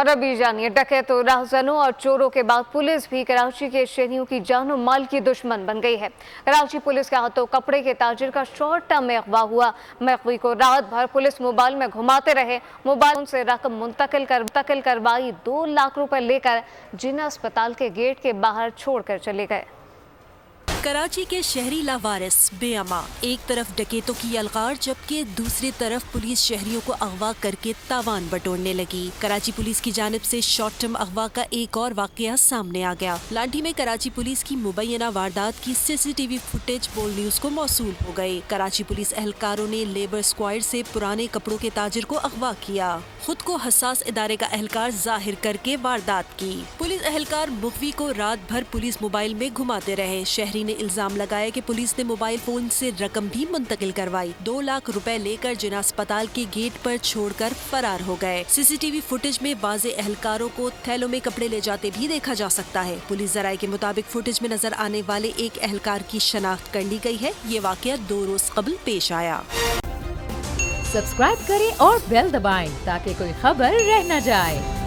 और अभी जानिए, डकैतों, राहजनों और चोरों के बाद पुलिस भी कराची के शहरियों की जान और माल की दुश्मन बन गई है। कराची पुलिस के हाथों कपड़े के ताजिर का शॉर्ट टर्म में अगवा हुआ। मकवी को रात भर पुलिस मोबाइल में घुमाते रहे। मोबाइल से रकम मुंतकिल करवाई, 2 लाख रुपए लेकर जिन्ना अस्पताल के गेट के बाहर छोड़कर चले गए। कराची के शहरी लावारिस बेअमा, एक तरफ डकैतों की यलगार जबकि दूसरी तरफ पुलिस शहरियों को अगवा करके तावान बटोरने लगी। कराची पुलिस की जानिब से शॉर्ट टर्म अगवा का एक और वाकया सामने आ गया। लाठी में कराची पुलिस की मुबैना वारदात की सीसीटीवी फुटेज बोल न्यूज को मौसूल हो गई। कराची पुलिस एहलकारों ने लेबर स्क्वाड से पुराने कपड़ों के ताजिर को अगवा किया, खुद को हसास इदारे का एहलकार जाहिर करके वारदात की। पुलिस एहलकार मुखवी को रात भर पुलिस मोबाइल में घुमाते रहे। शहरी ने इल्जाम लगाया कि पुलिस ने मोबाइल फोन से रकम भी मुंतकिल करवाई, 2 लाख रुपए लेकर जिन्ना अस्पताल के गेट पर छोड़कर फरार हो गए। सीसीटीवी फुटेज में बाज़ एहलकारों को थैलों में कपड़े ले जाते भी देखा जा सकता है। पुलिस जराये के मुताबिक फुटेज में नजर आने वाले एक एहलकार की शनाख्त कर ली गई है। ये वाकया 2 रोज कबल पेश आया। सब्सक्राइब करें और बेल दबाएं ताकि कोई खबर रह न जाए।